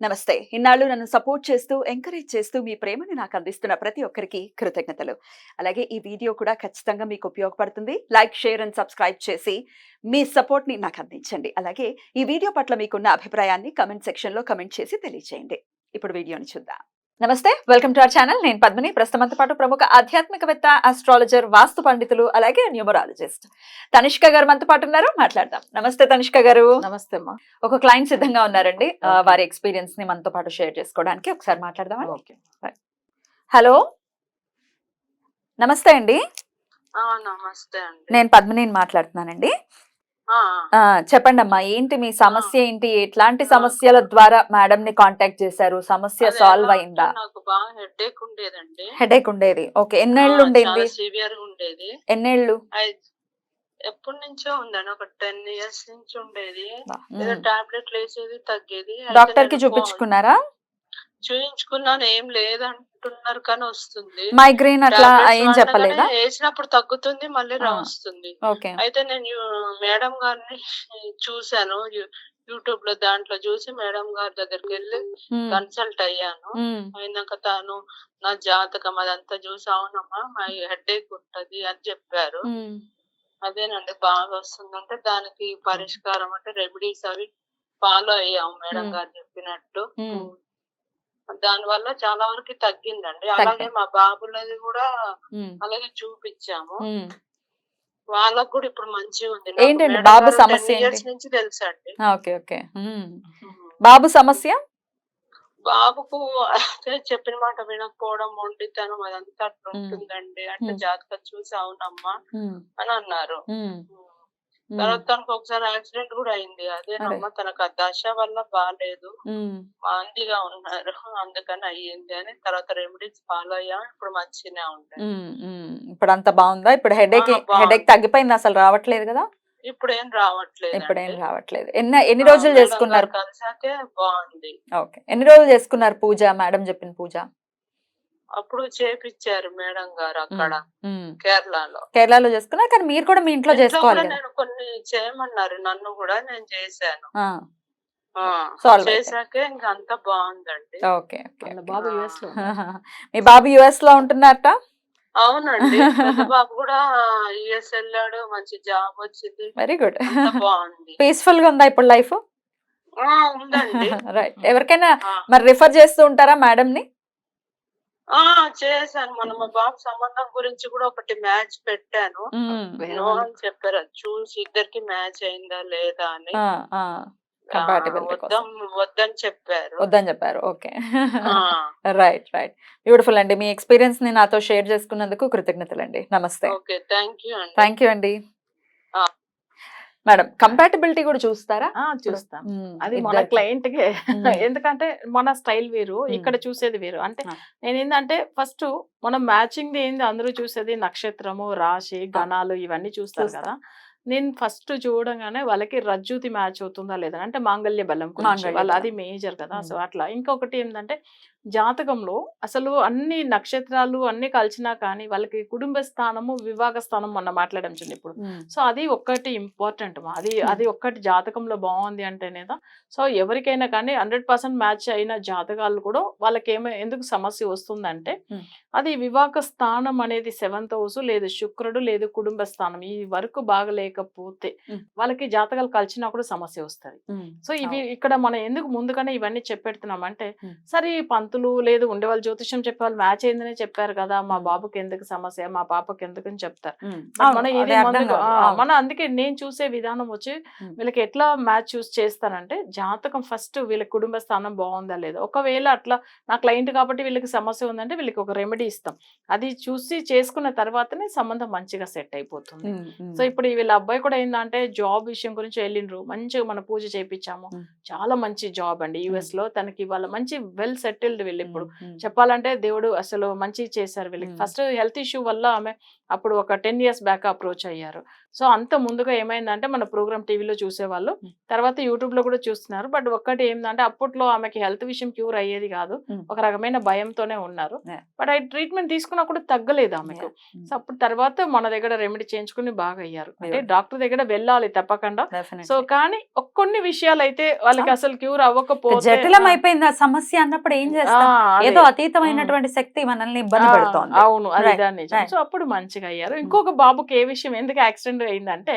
నమస్తే. ఇన్నాళ్ళు నన్ను సపోర్ట్ చేస్తూ, ఎంకరేజ్ చేస్తూ మీ ప్రేమని నాకు అందిస్తున్న ప్రతి ఒక్కరికి కృతజ్ఞతలు. అలాగే ఈ వీడియో కూడా ఖచ్చితంగా మీకు ఉపయోగపడుతుంది. లైక్, షేర్ అండ్ సబ్స్క్రైబ్ చేసి మీ సపోర్ట్‌ని నాకు అందించండి. అలాగే ఈ వీడియో పట్ల మీకున్న అభిప్రాయాన్ని కామెంట్ సెక్షన్‌లో కామెంట్ చేసి తెలియజేయండి. ఇప్పుడు వీడియోని చూద్దాం. నమస్తే, వెల్కమ్ టు అవర్ ఛానల్. నేను పద్మిని. ప్రస్తుతంతో పాటు ప్రముఖ ఆధ్యాత్మికవేత్త, ఆస్ట్రాలజర్, వాస్తు పండితులు, అలాగే న్యూమరాలజిస్ట్ తనిష్క గారు మనతో పాటు ఉన్నారు. మాట్లాడదాం. నమస్తే తనిష్క గారు. నమస్తే అమ్మా. ఒక క్లయింట్ సిద్ధంగా ఉన్నారండి. వారి ఎక్స్పీరియన్స్ ని మనతో పాటు షేర్ చేసుకోవడానికి ఒకసారి మాట్లాడదామండి. ఓకే. హలో, నమస్తే అండి. నమస్తే అండి. నేను పద్మిని మాట్లాడుతున్నానండి. చెప్పండి అమ్మా, ఏంటి మీ సమస్య ఏంటి? ఎట్లాంటి సమస్యల ద్వారా మేడం ని కాంటాక్ట్ చేశారు? సమస్య సాల్వ్ అయిందా? నాకు బాగా హెడేక్ ఉండేదండి. హెడేక్ ఉండేది. ఓకే, ఎన్నేళ్ళు ఉండేది? సివియర్ గా ఉండేది. ఎన్నేళ్ళు? ఎప్పటి నుంచో ఉందండి, ఒక 10 years నుంచి ఉండేది. ఏదో టాబ్లెట్లు వేసేది, తగ్గేది. డాక్టర్ కి చూపించుకున్నారా? చూయించుకున్నాను, ఏం లేదంటున్నారు కానీ వస్తుంది. మైగ్రేన్ అట్లా ఏం చెప్పలేదా? వేసినప్పుడు తగ్గుతుంది, మళ్ళీ వస్తుంది. అయితే నేను మేడం గారిని చూసాను, యూట్యూబ్ లో దాంట్లో చూసి మేడం గారి దగ్గరికి వెళ్ళి కన్సల్ట్ అయ్యాను. అయినాక తాను నా జాతకం అదంతా చూసి, అవునమ్మా మా హెడేక్ ఉంటది అని చెప్పారు. అదేనండి, బాగా వస్తుందంటే దానికి పరిష్కారం అంటే రెమెడీస్ అవి ఫాలో అయ్యాము మేడం గారు చెప్పినట్టు. దాని వల్ల చాలా వరకు తగ్గిందండి. అలాగే మా బాబులది కూడా అలాగే చూపించాము, వాళ్ళకు కూడా ఇప్పుడు మంచిగా ఉంది. ఏంటండి బాబు సమస్య? 10 years నుంచి తెలుసండి. Okay okay. బాబు సమస్య? బాబుకు చెప్పిన మాట వినకపోవడం, మొండితనం అదంతా అట్లా ఉంటుందండి. అంటే జాతకం చూసి అవునమ్మా అని అన్నారు. తర్వాత తనకు ఒకసారి యాక్సిడెంట్ కూడా అయింది. అదేనమ్మా తనకు ఆ దశ వల్ల బాగాలేదు, మాందిగా ఉన్నారు, అందుకని అయ్యింది అని. తర్వాత రెమెడీస్ ఫాలో అయ్యాం, ఇప్పుడు మంచిగానే ఉంటాయి. ఇప్పుడు అంత బాగుందా? ఇప్పుడు హెడేక్ తగ్గిపోయింది, అసలు రావట్లేదు కదా? ఇప్పుడు ఏం రావట్లేదు. ఇప్పుడేం రావట్లేదు. ఎన్ని రోజులు చేసుకున్నారు? కలిసాకే బాగుంది. ఓకే, ఎన్ని రోజులు చేసుకున్నారు పూజ? మేడం చెప్పిన పూజ అప్పుడు చేపిచ్చారు మేడం గారు అక్కడ కేరళలో. కేరళలో చేసుకున్నారు, కానీ మీరు కూడా మీ ఇంట్లో చేసుకోవాలి. నేను కొన్ని చేయమన్నారు, నన్ను కూడా నేను చేశాను. చేశాకే ఇంకా అంతా బాగుందండి. Okay okay. బాబు యుఎస్ లో. మీ బాబు యుఎస్ లో ఉంటున్నారట? అవునండి, పెద్ద బాబు కూడా యుఎస్ వెళ్ళాడు, మంచి జాబ్ వచ్చింది. Very good. బాగుంది. పీస్ఫుల్ గా ఉందా ఇప్పుడు లైఫ్? ఉందండి. రైట్. ఎవరికైనా మరి రిఫర్ చేస్తూ ఉంటారా మేడం ని? చేశాను. మన మా బాబు సంబంధం గురించి కూడా ఒకటి మ్యాచ్ పెట్టాను, అని చెప్పారు. చూసి ఇద్దరికి మ్యాచ్ అయిందా లేదా అని. వద్దని చెప్పారు. ఓకే. Right right. బ్యూటిఫుల్ అండి. మీ ఎక్స్పీరియన్స్ ని నాతో షేర్ చేసుకున్నందుకు కృతజ్ఞతలు అండి. నమస్తే. ఓకే, థ్యాంక్ యూ అండి. మేడం, కంపాటబిలిటీ కూడా చూస్తారా? చూస్తాం. అది మన క్లయింట్ కి. ఎందుకంటే మన స్టైల్ వేరు, ఇక్కడ చూసేది వేరు. అంటే నేను ఏంటంటే ఫస్ట్ మనం మ్యాచింగ్ ఏంది అందరూ చూసేది నక్షత్రము, రాశి, గణాలు ఇవన్నీ చూస్తారు కదా. నేను ఫస్ట్ చూడగానే వాళ్ళకి రజ్జుతి మ్యాచ్ అవుతుందా లేదా అంటే మాంగళ్య బలం వాళ్ళు, అది మేజర్ కదా. సో అట్లా. ఇంకొకటి ఏంటంటే జాతకంలో అసలు అన్ని నక్షత్రాలు అన్ని కలిసినా కానీ వాళ్ళకి కుటుంబ స్థానము, వివాహ స్థానం మొన్న మాట్లాడడం ఇప్పుడు. సో అది ఒక్కటి ఇంపార్టెంట్. అది ఒక్కటి జాతకంలో బాగుంది అంటేనేదా. సో ఎవరికైనా కానీ 100% మ్యాచ్ అయిన జాతకాలు కూడా వాళ్ళకి ఎందుకు సమస్య వస్తుందంటే అది వివాహ స్థానం అనేది 7th house, లేదు శుక్రుడు, లేదు కుటుంబ స్థానం, ఈ వరకు బాగలేకపోతే వాళ్ళకి జాతకాలు కలిసినా కూడా సమస్య వస్తుంది. సో ఇవి ఇక్కడ మనం ఎందుకు ముందుగానే ఇవన్నీ చెప్పెడుతున్నాం అంటే, సరే పంతులు లేదు ఉండేవాళ్ళు జ్యోతిష్యం చెప్పేవాళ్ళు మ్యాచ్ అయిందనే చెప్పారు కదా, మా బాబుకి ఎందుకు సమస్య, మా పాపకి ఎందుకు అని చెప్తారు. మన అందుకే నేను చూసే విధానం వచ్చి వీళ్ళకి ఎట్లా మ్యాచ్ చూస్ చేస్తానంటే, జాతకం ఫస్ట్ వీళ్ళకి కుటుంబ స్థానం బాగుందా లేదా. ఒకవేళ అట్లా నా క్లయింట్ కాబట్టి వీళ్ళకి సమస్య ఉందంటే వీళ్ళకి ఒక రెమెడీ ఇస్తాం, అది చూసి చేసుకున్న తర్వాతనే సంబంధం మంచిగా సెట్ అయిపోతుంది. సో ఇప్పుడు వీళ్ళ అబ్బాయి కూడా ఏంటంటే జాబ్ విషయం గురించి వెళ్ళిండ్రు, మంచిగా మన పూజ చేయించాము, చాలా మంచి జాబ్ అండి యుఎస్ లో. తనకి వాళ్ళ మంచి వెల్ సెటిల్డ్ వీళ్ళు. ఇప్పుడు చెప్పాలంటే దేవుడు అసలు మంచి చేశారు వీళ్ళకి. ఫస్ట్ హెల్త్ ఇష్యూ వల్ల ఆమె అప్పుడు ఒక 10 years బ్యాక్ అప్రోచ్ అయ్యారు. సో అంత ముందుగా ఏమైందంటే మన ప్రోగ్రామ్ టీవీలో చూసేవాళ్ళు, తర్వాత యూట్యూబ్ లో కూడా చూస్తున్నారు. బట్ ఒక్కటి ఏంటంటే అప్పట్లో ఆమెకి హెల్త్ విషయం క్యూర్ అయ్యేది కాదు, ఒక రకమైన భయంతోనే ఉన్నారు. బట్ ఆ ట్రీట్మెంట్ తీసుకున్నా కూడా తగ్గలేదు ఆమెకు. సో అప్పుడు తర్వాత మన దగ్గర రెమెడీ చేయించుకుని బాగా అయ్యారు. అంటే డాక్టర్ దగ్గర వెళ్ళాలి తప్పకుండా. సో కానీ కొన్ని విషయాలు అయితే వాళ్ళకి అసలు క్యూర్ అవ్వకపోతే జటిలం అయిపోయింది ఆ సమస్య అన్నప్పుడు ఏం చేస్తాం, ఏదో అతీతమైనటువంటి శక్తి మనల్ని ఇబ్బంది పెడుతోంది. అవును, అది నిజం. సో అప్పుడు మంచిగా అయ్యారు. ఇంకొక బాబుకి ఏ విషయం ఎందుకు యాక్సిడెంట్ అయిందంటే,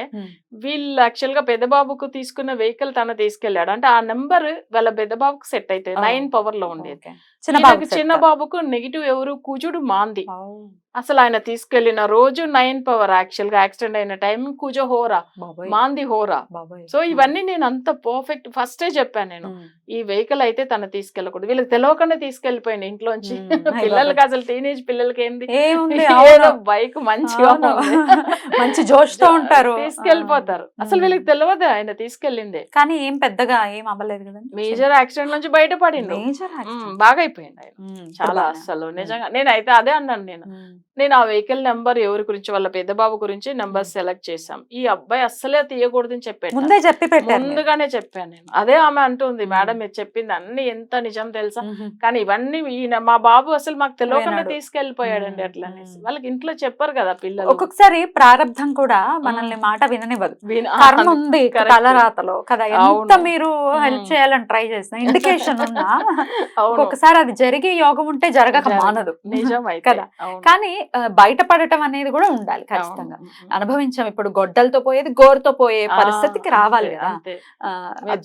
వీళ్ళు యాక్చువల్ గా పెద్ద బాబుకు తీసుకున్న వెహికల్ తను తీసుకెళ్లాడు. అంటే ఆ నెంబర్ వాళ్ళ పెద్ద బాబుకు సెట్ అయితే 9 power లో ఉండేది. చిన్న బాబుకు నెగిటివ్ ఎవరు, కుజుడు మాంది. అసలు ఆయన తీసుకెళ్లిన రోజు 9 power, యాక్చువల్ గా యాక్సిడెంట్ అయిన టైం కుజ హోరా, మాంది హోరా. సో ఇవన్నీ నేను అంత పర్ఫెక్ట్ ఫస్టే చెప్పాను నేను, ఈ వెహికల్ అయితే తను తీసుకెళ్ళకూడదు. వీళ్ళకి తెలియకుండా తీసుకెళ్లిపోయింది ఇంట్లోంచి. పిల్లలకి అసలు టీనేజ్ పిల్లలకి ఏదో బైక్ మంచిగా మంచి జోష్ తో ఉంటారు, తీసుకెళ్లిపోతారు. అసలు వీళ్ళకి తెలియదు ఆయన తీసుకెళ్ళింది. కానీ ఏం పెద్దగా ఏం అవ్వలేదు కదా, మేజర్ యాక్సిడెంట్ నుంచి బయటపడింది, బాగా అయిపోయింది ఆయన చాలా. అసలు నిజంగా నేనైతే అదే అన్నాను, నేను ఆ వెహికల్ నెంబర్ ఎవరి గురించి, వాళ్ళ పెద్ద బాబు గురించి నెంబర్ సెలెక్ట్ చేశాం. ఈ అబ్బాయి అస్సలే తీయకూడదని చెప్పాను, ముందుగానే చెప్పాను నేను. అదే ఆమె అంటుంది, మేడం మీరు చెప్పింది అన్ని ఎంత నిజం తెలుసా, కానీ ఇవన్నీ మా బాబు అసలు మాకు తెలియకుండా తీసుకెళ్లిపోయాడండి అట్లా అనేసి. వాళ్ళకి ఇంట్లో చెప్పారు కదా పిల్లలు. ఒక్కొక్కసారి ప్రారంభం కూడా మనల్ని మాట విననివ్వదు, కర్మ ఉంది తలరాతలో కదా, ఎంత మీరు హెల్ప్ చేయాలని ట్రై చేసిన ఇండికేషన్ ఉన్నా ఒక్కొక్కసారి అది జరిగే యోగం ఉంటే జరగక మానదు, నిజం కదా. కానీ బయటపడటం అనేది కూడా ఉండాలి ఖచ్చితంగా. అనుభవించాం, ఇప్పుడు గొడ్డలతో పోయేది గోరుతో పోయే పరిస్థితికి రావాలి కదా.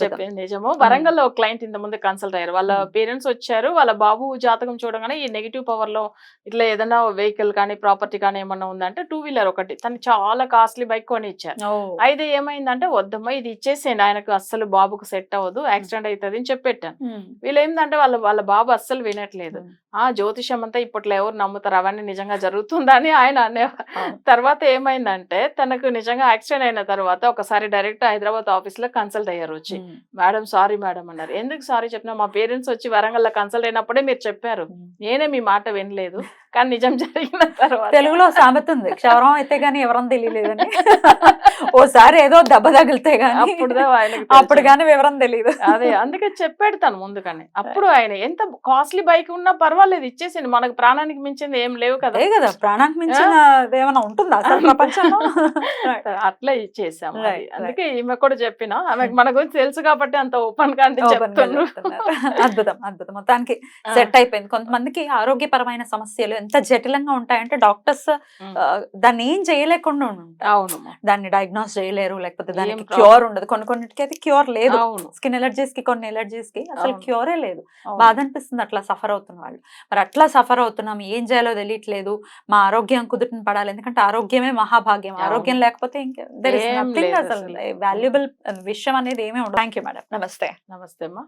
చెప్పేది నిజము. వరంగల్ లో క్లయింట్ ఇంత ముందు కన్సల్ట్ అయ్యారు. వాళ్ళ పేరెంట్స్ వచ్చారు, వాళ్ళ బాబు జాతకం చూడగానే ఈ నెగిటివ్ పవర్ లో ఇట్లా ఏదైనా వెహికల్ కానీ ప్రాపర్టీ కానీ ఏమన్నా ఉందంటే 2-wheeler ఒకటి తను చాలా కాస్ట్లీ బైక్ కొని ఇచ్చారు. అయితే ఏమైందంటే వద్దమ్మా ఇది ఇచ్చేసేయండి, ఆయనకు అస్సలు బాబుకు సెట్ అవ్వదు, యాక్సిడెంట్ అవుతుంది అని చెప్పెట్టాను. వీళ్ళు ఏంటంటే వాళ్ళ బాబు అస్సలు వినట్లేదు. జ్యోతిషం అంతా ఇప్పట్లో ఎవరు నమ్ముతారు, అవన్నీ నిజంగా జరుగుతుందని ఆయన అనేవారు. తర్వాత ఏమైందంటే తనకు నిజంగా యాక్సిడెంట్ అయిన తర్వాత ఒకసారి డైరెక్ట్ హైదరాబాద్ ఆఫీస్ లో కన్సల్ట్ అయ్యారు. వచ్చి మేడం సారీ మేడం అన్నారు. ఎందుకు సారీ చెప్పినా, మా పేరెంట్స్ వచ్చి వరంగల్ లో కన్సల్ట్ అయినప్పుడే మీరు చెప్పారు, నేనే మీ మాట వినలేదు, కానీ నిజం జరిగిన తర్వాత. తెలుగులో సామెత ఉంది, క్షవరం అయితే గానీ ఎవరం తెలియలేదని. ఓసారి ఏదో దెబ్బ తగిలితే గానీ అప్పుడు గానీ వివరం తెలియదు. అదే అందుకే చెప్పాడు తను ముందుగానే. అప్పుడు ఆయన ఎంత కాస్ట్లీ బైక్ ఉన్నా పర్వాలేదు ఇచ్చేసింది, మనకు ప్రాణానికి మించింది ఏం లేవు కదా. కదా ప్రాణానికి మించిన ఏమైనా ఉంటుందా అసలు ప్రపంచంలో. అట్లా ఇచ్చేసాము. అందుకే ఈమె కూడా చెప్పినా, ఆమెకు మన గురించి తెలుసు కాబట్టి అంత ఓపెన్ గా చెప్తున్నారు. అద్భుతం అద్భుతం, మొత్తానికి సెట్ అయిపోయింది. కొంతమందికి ఆరోగ్యపరమైన సమస్యలు ఎంత జటిలంగా ఉంటాయంటే డాక్టర్స్ దాన్ని ఏం చేయలేకుండా ఉంటారు. అవును, దాన్ని డయాగ్నోస్ చేయలేరు, లేకపోతే దానికి క్యూర్ ఉండదు. కొన్నిటికి అయితే క్యూర్ లేదు. స్కిన్ ఎలర్జీస్ కి, కొన్ని ఎలర్జీస్ కి అసలు క్యూరే లేదు. బాధ అనిపిస్తుంది అట్లా సఫర్ అవుతున్న వాళ్ళు. మరి అట్లా సఫర్ అవుతున్నాం, ఏం చేయాలో తెలియట్లేదు, మా ఆరోగ్యం కుదుటన పడాలి, ఎందుకంటే ఆరోగ్యమే మహాభాగ్యం. ఆరోగ్యం లేకపోతే ఇంకా అసలు వాల్యుబుల్ విషయం అనేది ఏమీ ఉండదు. Thank you madam. నమస్తే. నమస్తే అమ్మా.